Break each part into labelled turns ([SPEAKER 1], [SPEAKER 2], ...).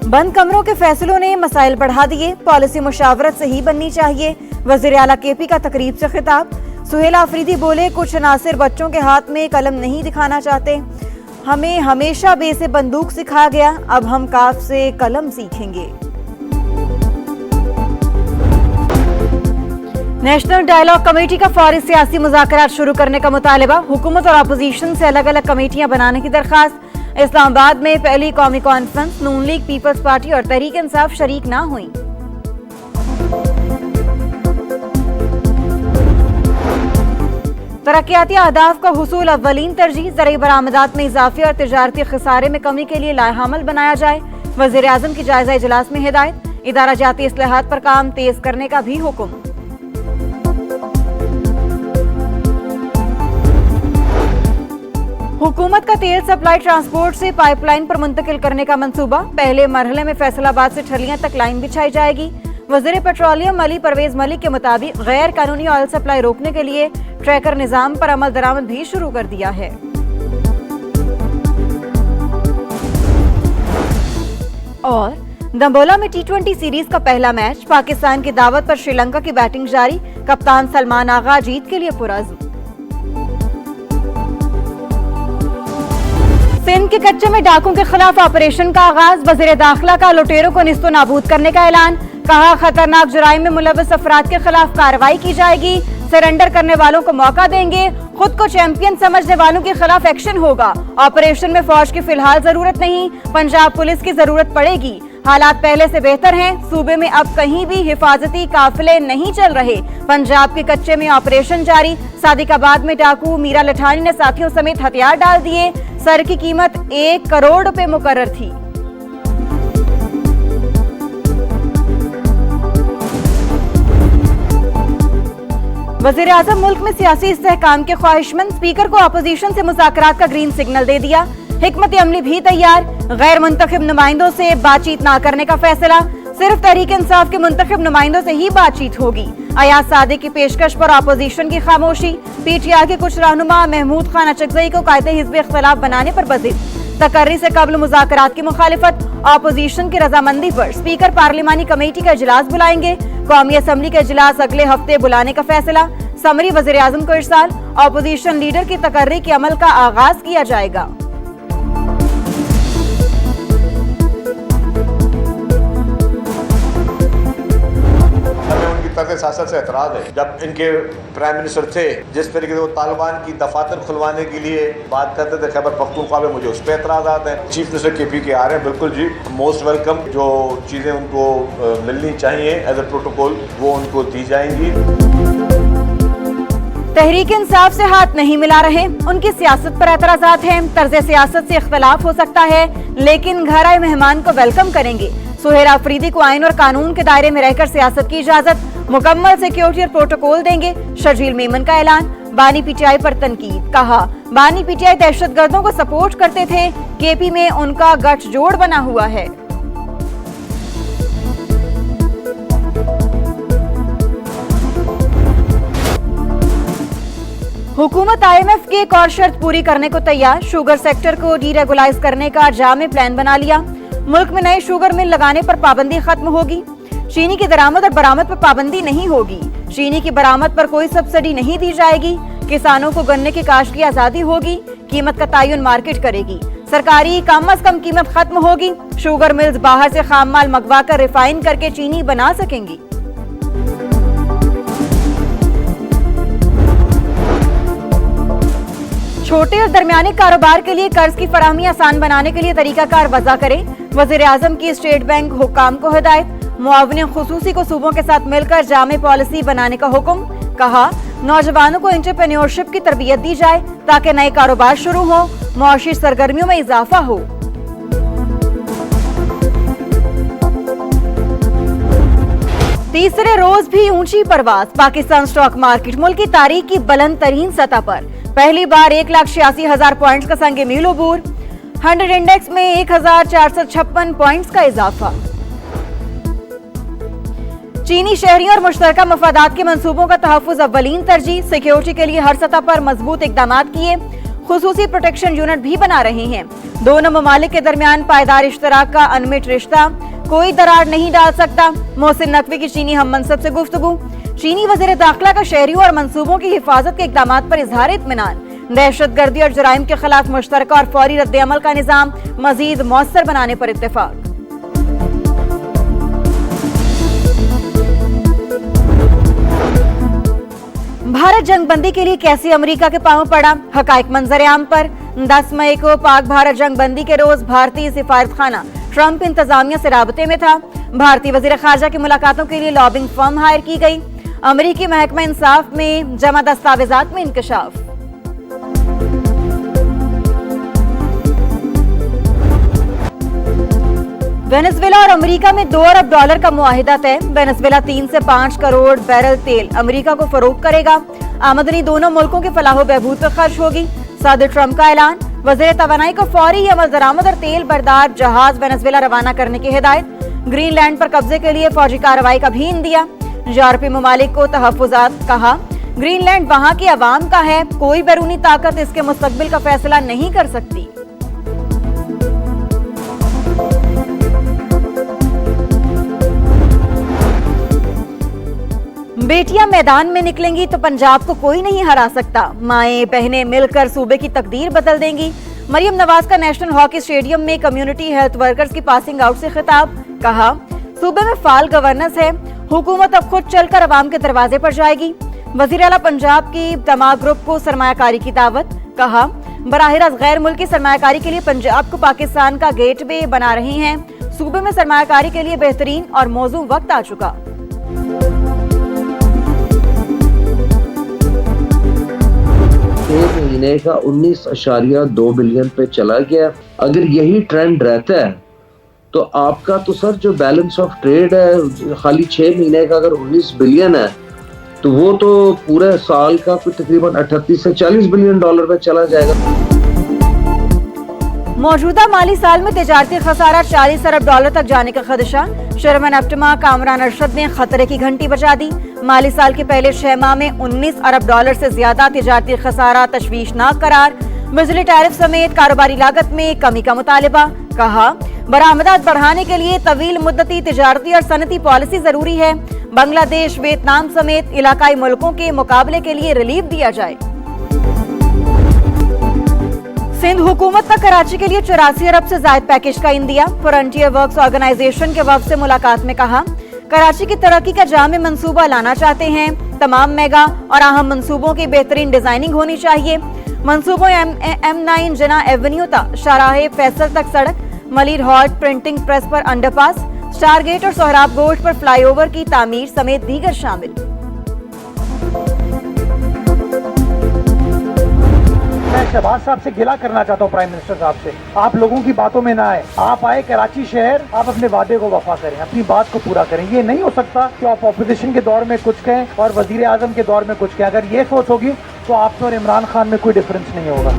[SPEAKER 1] बंद कमरों के फैसलों ने मसाइल बढ़ा दिए, पॉलिसी मुशावरत से ही बननी चाहिए। वज़ीर आला केपी का तकरीब से खिताब। सुहेला अफरीदी बोले, कुछ अनासिर बच्चों के हाथ में कलम नहीं दिखाना चाहते, हमें हमेशा बे से बंदूक सिखाया गया, अब हम काफ से कलम सीखेंगे। नेशनल डायलॉग कमेटी का फौरी सियासी मुज़ाकरात शुरू करने का मुतालबा, हुकूमत और अपोजिशन से अलग अलग कमेटियां बनाने की दरख्वास्त। इस्लामाबाद में पहली कौमी कॉन्फ्रेंस नून लीग, पीपल्स पार्टी और तहरीक इंसाफ शरीक ना हुई। तरक्याती अहदाफ का हुसूल अव्वलीन तरजीह, ज़रूरी बरामदात में इजाफे और तिजारती खसारे में कमी के लिए लाएहामल बनाया जाए। वज़ीर आज़म की जायजा इजलास में हिदायत, इदारा जाती इस्लाहात पर काम तेज करने का भी हुक्म। हुकूमत का तेल सप्लाई ट्रांसपोर्ट से पाइपलाइन पर मुंतकिल करने का मंसूबा, पहले मरहले में फैसलाबाद से ठलियां तक लाइन बिछाई जाएगी। वज़ीर पेट्रोलियम अली परवेज मलिक के मुताबिक गैर कानूनी ऑयल सप्लाई रोकने के लिए ट्रैकर निजाम पर अमल दरामद भी शुरू कर दिया है। और दंबोला में T20 सीरीज का पहला मैच, पाकिस्तान की दावत पर श्रीलंका की बैटिंग जारी, कप्तान सलमान आगा जीत के लिए पुरअज़्म। सिंध के कच्चे में डाकुओं के खिलाफ ऑपरेशन का आगाज, वज़ीर दाखिला का लुटेरों को निस्तो नाबूद करने का ऐलान, कहा खतरनाक जुराइम में मुलव्वस अफराद के खिलाफ कार्रवाई की जाएगी, सरेंडर करने वालों को मौका देंगे, खुद को चैंपियन समझने वालों के खिलाफ एक्शन होगा। ऑपरेशन में फौज की फिलहाल जरूरत नहीं, पंजाब पुलिस की जरूरत पड़ेगी। हालात पहले से बेहतर हैं, सूबे में अब कहीं भी हिफाजती काफिले नहीं चल रहे। पंजाब के कच्चे में ऑपरेशन जारी, सादिकाबाद में डाकू मीरा लठानी ने साथियों समेत हथियार डाल दिए, सर की कीमत 1 करोड़ रुपए मुकर्रर थी। वज़ीर आज़म मुल्क में सियासी इस्तेहकाम के ख्वाहिशमंद, स्पीकर को अपोजिशन से मुज़ाकरात का ग्रीन सिग्नल दे दिया, हिकमत अमली भी तैयार, गैर मुंतखब नुमाइंदों से बातचीत न करने का फैसला, सिर्फ तहरीक इंसाफ के मुंतखब नुमाइंदों से ही बातचीत होगी। अयाज सादी की पेशकश पर अपोजिशन की खामोशी, पीटीआई के कुछ रहनुमा महमूद खान अचकज़ई को कायदे हिज़्ब इख्तिलाफ बनाने पर बज़िद, तकर्री से कबल मुज़ाकरात की मुखालिफत, अपोजिशन की रजामंदी पर स्पीकर पार्लिमानी कमेटी का इजलास बुलाएंगे, कौमी असम्बली का इजलास अगले हफ्ते बुलाने का फैसला, समरी वज़ीर आज़म को इरसाल, अपोजिशन लीडर की तकर्री के अमल का आगाज किया जाएगा।
[SPEAKER 2] सियासत से एतराज है। जब इनके प्राइम मिनिस्टर थे, जिस तरीके से वो तालिबान की दफातर खुलवाने के लिए बात करते थे खैबर पख्तूनख्वा में, मुझे उस पर एतराज़ात हैं। चीफ मिनिस्टर केपी के आ रहे हैं, बिल्कुल जी, मोस्ट वेलकम। जो चीज़ें उनको मिलनी चाहिए एज ए प्रोटोकॉल, वो उनको दी जाएंगी।
[SPEAKER 1] तहरीक इंसाफ से हाथ नहीं मिला रहे, उनकी सियासत पर एतराज़ात हैं। तर्ज सियासत से इख्तलाफ हो सकता है, लेकिन घर आए मेहमान को वेलकम करेंगे। सुहेला अफरीदी को आइन और कानून के दायरे में रहकर सियासत की इजाजत, मुकम्मल सिक्योरिटी और प्रोटोकॉल देंगे। शर्जील मेमन का ऐलान, बानी पीटीआई पर तनकीद, कहा बानी पीटीआई दहशतगर्दों को सपोर्ट करते थे, केपी में उनका गठजोड़ बना हुआ है। हुकूमत IMF की एक और शर्त पूरी करने को तैयार, शुगर सेक्टर को डीरेगुलाइज करने का जामे प्लान बना लिया। मुल्क में नए शुगर मिल लगाने पर पाबंदी खत्म होगी। चीनी की दरामद और बरामद पर पाबंदी नहीं होगी। चीनी की बरामद पर कोई सब्सिडी नहीं दी जाएगी। किसानों को गन्ने की काश्त की आजादी होगी। कीमत का तयन मार्केट करेगी। सरकारी कम अज कम कीमत खत्म होगी। शुगर मिल्स बाहर से खाम माल मंगवा कर रिफाइन करके चीनी बना सकेंगी। छोटे और दरमियाने कारोबार के लिए कर्ज की फराहमी आसान बनाने के लिए तरीकाकार वज़ा करें। वज़ीर आज़म की स्टेट बैंक हुक्काम को हिदायत, मुआविन खुसूसी को सूबों के साथ मिलकर जामे पॉलिसी बनाने का हुक्म, कहा नौजवानों को एंटरप्रेन्योरशिप की तरबियत दी जाए ताकि नए कारोबार शुरू हो, मुआशी सरगर्मियों में इजाफा हो। तीसरे रोज भी ऊंची परवास, पाकिस्तान स्टॉक मार्केट मुल्क की तारीख की बुलंद तरीन सतह पर पहली बार 1,86,000 पॉइंट्स का संगे मील उबूर। 100 इंडेक्स में 1,456 पॉइंट्स का इजाफा। चीनी शहरियों और मुश्तरका मफादात के मंसूबों का तहफ़्फ़ुज़ अव्वलीन तरजीह, सिक्योरिटी के लिए हर सतह पर मजबूत इक़दामात किए, खुसूसी प्रोटेक्शन यूनिट भी बना रही हैं। दोनों ममालिक के दरमियान पायदार इश्तराक का अनमिट रिश्ता कोई दरार नहीं डाल सकता। मोहसिन नकवी की चीनी हम मनसब से गुफ्तगू। चीनी वज़ीर दाखिला का शहरियों और मंसूबों की हिफाजत के इक़दामात पर इजहार इत्मीनान। दहशतगर्दी और जराइम के खिलाफ मुश्तरका और फौरी रद्द-ए-अमल का निज़ाम मजीद मौसर बनाने पर इत्तेफाक। भारत जंगबंदी के लिए कैसे अमेरिका के पांव पड़ा, हकाइक मंजर आम पर। 10 मई को पाक भारत जंगबंदी के रोज भारतीय सिफारतखाना ट्रंप इंतजामिया से राबते में था। भारतीय वजीर खारजा की मुलाकातों के लिए लॉबिंग फर्म हायर की गई। अमेरिकी महकमा इंसाफ में जमा दस्तावेजात में इंकशाफ। वेनेजुएला और अमेरिका में $2 अरब का मुआहिदा तय। वेनेजुएला 3 से 5 करोड़ बैरल तेल अमेरिका को फरोख्त करेगा। आमदनी दोनों मुल्कों के फलाह बहबूद पर खर्च होगी। सदर ट्रंप का ऐलान। वज़ीर तवानाई को फौरी अमल दरामद और तेल बरदार जहाज वेनेजुएला रवाना करने की हिदायत। ग्रीनलैंड पर कब्जे के लिए फौजी कार्रवाई का भी इंदिया। यूरोपीय ममालिक को तहफ़्फ़ुज़ात। कहा ग्रीनलैंड वहां की अवाम का है, कोई बैरूनी ताकत इसके मुस्तकबिल का फैसला नहीं कर सकती। बेटियां मैदान में निकलेंगी तो पंजाब को कोई नहीं हरा सकता। माएं बहनें मिलकर सूबे की तकदीर बदल देंगी। मरियम नवाज का नेशनल हॉकी स्टेडियम में कम्युनिटी हेल्थ वर्कर्स की पासिंग आउट से खिताब। कहा सूबे में फाल गवर्नेंस है, हुकूमत अब खुद चलकर अवाम के दरवाजे पर जाएगी। वजीर आला पंजाब की दमा ग्रुप को सरमायाकारी की दावत। कहा बराह रास्त गैर मुल्की सरमायाकारी के लिए पंजाब को पाकिस्तान का गेटवे बना रही हैं। सूबे में सरमायाकारी के लिए बेहतरीन और मौजूद वक्त आ चुका।
[SPEAKER 3] 6 महीने का 19.2 बिलियन पे चला गया। अगर यही ट्रेंड रहता है तो आपका तो सर जो बैलेंस ऑफ ट्रेड है खाली 6 महीने का अगर 19 बिलियन है तो वो तो पूरे साल का कुछ तकरीबन 38 से 40 बिलियन डॉलर पे चला जाएगा।
[SPEAKER 1] मौजूदा माली साल में तिजारती खसारा 40 अरब डॉलर तक जाने का खदशा। चेयरमैन एप्टमा कामरान अरशद ने खतरे की घंटी बजा दी। माली साल के पहले 6 माह में 19 अरब डॉलर से ज्यादा तिजारती खसारा तशवीशनाक करार। बिजली टैरिफ समेत कारोबारी लागत में कमी का मुतालिबा। कहा बरामदात बढ़ाने के लिए तवील मुद्दती तिजारती और सनती पॉलिसी जरूरी है। बांग्लादेश, वियतनाम समेत इलाकाई मुल्कों के मुकाबले के लिए रिलीफ दिया जाए। सिंध हुकूमत का कराची के लिए 84 अरब से जायद पैकेज का इंदिया। फ्रंटियर वर्क्स ऑर्गेनाइजेशन के वफ्द से मुलाकात में कहा कराची की तरक्की का जामे मंसूबा लाना चाहते हैं। तमाम मेगा और अहम मंसूबों की बेहतरीन डिजाइनिंग होनी चाहिए। मंसूबों M9 जना एवेन्यू तक शाहराह फैसल तक सड़क, मलिर हॉल्ट प्रिंटिंग प्रेस पर अंडरपास, स्टार गेट और सोहराब गोश्त पर फ्लाईओवर की तामीर समेत दीगर शामिल।
[SPEAKER 4] मैं शहबाज साहब से गिला करना चाहता हूँ, प्राइम मिनिस्टर साहब से, आप लोगों की बातों में ना आए। आप आए कराची शहर, आप अपने वादे को वफा करें, अपनी बात को पूरा करें। ये नहीं हो सकता कि आप ऑपोजिशन के दौर में कुछ कहें और वजीर आजम के दौर में कुछ कहें। अगर ये सोच होगी तो आप में और इमरान खान में कोई डिफरेंस नहीं होगा।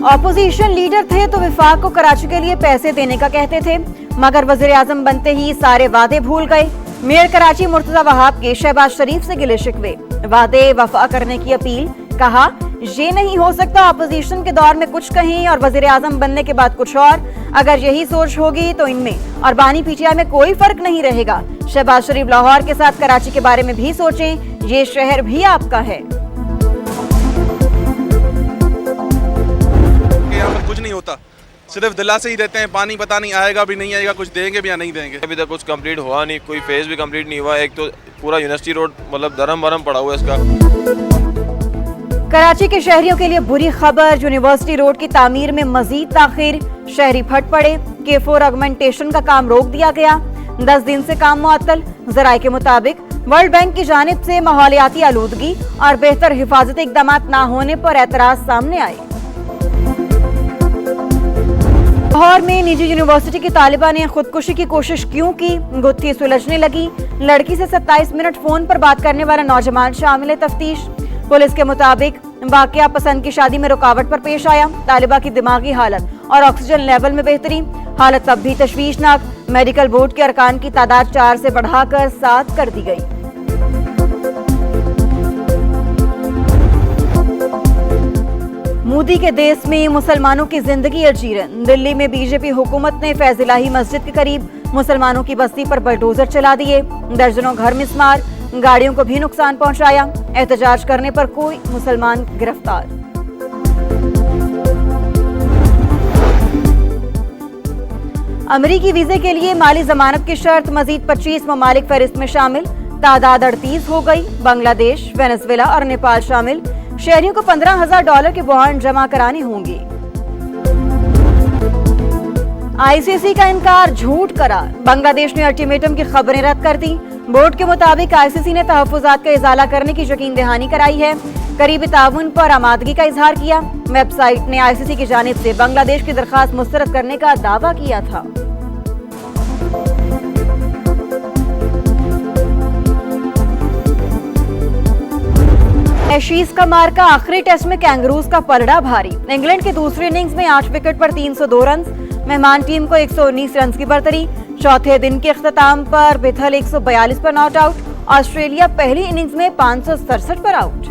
[SPEAKER 1] ऑपोजिशन लीडर थे तो विफाक को कराची के लिए पैसे देने का कहते थे, मगर वजीर आजम बनते ही सारे वादे भूल गए। मेयर कराची मुर्तजा वहाब के शहबाज शरीफ से गिले शिकवे, वादे वफा करने की अपील। कहा ये नहीं हो सकता ऑपोजिशन के दौर में कुछ कहीं और वजीर आजम बनने के बाद कुछ और। अगर यही सोच होगी तो इनमें और बानी पीटीआई में कोई फर्क नहीं रहेगा। शहबाज शरीफ लाहौर के साथ कराची के बारे में भी सोचें, ये शहर भी आपका है।
[SPEAKER 5] कुछ नहीं होता, सिर्फ दिलासे ही देते हैं। पानी पता नहीं आएगा भी नहीं आएगा, कुछ देंगे भी या नहीं देंगे।
[SPEAKER 6] अभी तक कुछ कंप्लीट हुआ नहीं, कोई फेज भी कंप्लीट नहीं हुआ। एक तो पूरा यूनिवर्सिटी रोड मतलब धर्म भरम पड़ा हुआ है इसका।
[SPEAKER 1] कराची के शहरियों के लिए बुरी खबर, यूनिवर्सिटी रोड की तामीर में मजीद ताखिर। शहरी फट पड़े, K4 ऑगमेंटेशन का काम रोक दिया गया। 10 दिन से काम मुअत्तल। जराये के मुताबिक वर्ल्ड बैंक की जानिब से माहौलियाती आलूदगी और बेहतर हिफाजती इकदाम न होने पर एतराज सामने आए। लाहौर में निजी यूनिवर्सिटी की तालिबा ने खुदकुशी की कोशिश क्यों की, गुत्थी सुलझने लगी। लड़की से 27 मिनट फोन पर बात करने वाला नौजवान शामिल है तफ्तीश। पुलिस के मुताबिक वाकया पसंद की शादी में रुकावट पर पेश आया। तालिबा की दिमागी हालत और ऑक्सीजन लेवल में बेहतरी, हालत तब भी तशवीशनाक। मेडिकल बोर्ड के अरकान की तादाद 4 से बढ़ाकर 7 कर दी गई। मोदी के देश में मुसलमानों की जिंदगी अजीरन। दिल्ली में बीजेपी हुकूमत ने फैज इलाही मस्जिद के करीब मुसलमानों की बस्ती पर बलडोजर चला दिए। दर्जनों घर मिसमार, गाड़ियों को भी नुकसान पहुंचाया। एहतजाज करने पर कोई मुसलमान गिरफ्तार। अमेरिकी वीजे के लिए माली जमानत की शर्त मजीद 25 ममालिक फहरिस्त में शामिल। तादाद 38 हो गई। बांग्लादेश, वेनेजुएला और नेपाल शामिल। शहरियों को $15,000 के बॉन्ड जमा कराने होंगे। आईसीसी का इनकार झूठ करार। बांग्लादेश ने अल्टीमेटम की खबरें रद्द कर दी। बोर्ड के मुताबिक आईसीसी ने तहफ्फुजात का इजाला करने की यकीन दहानी कराई है। करीबी ताउन पर आमादगी का इजहार किया। वेबसाइट ने आईसीसी की जानिब से बांग्लादेश की दरखास्त मुस्तरद करने का दावा किया था। एशीज का मार्का, आखिरी टेस्ट में कैंगरूज का पलड़ा भारी। इंग्लैंड की दूसरी इनिंग्स में 8 विकेट पर 302 रन। मेहमान टीम को 119 रन की बरतरी। चौथे दिन के इख्तिताम पर बिथल 142 पर नॉट आउट। ऑस्ट्रेलिया पहली इनिंग्स में 567 पर आउट।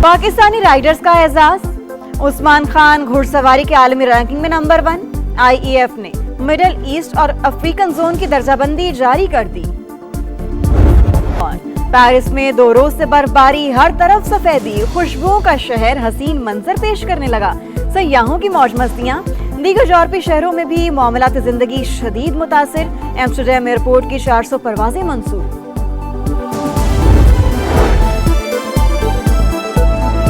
[SPEAKER 1] पाकिस्तानी राइडर्स का एजाज। उस्मान खान घुड़सवारी के आलमी रैंकिंग में नंबर 1। आईईएफ ने मिडल ईस्ट और अफ्रीकन जोन की दर्जाबंदी जारी कर दी। और पेरिस में 2 रोज से बर्फबारी, हर तरफ सफेदी, खुशबुओं का शहर हसीन मंजर पेश करने लगा। सयाहों की मौज मस्तियां। दीगर यूरोपीय शहरों में भी मामलात जिंदगी शदीद मुतासिर। एम्स्टरडैम एयरपोर्ट की 400 परवाजें मंसूख।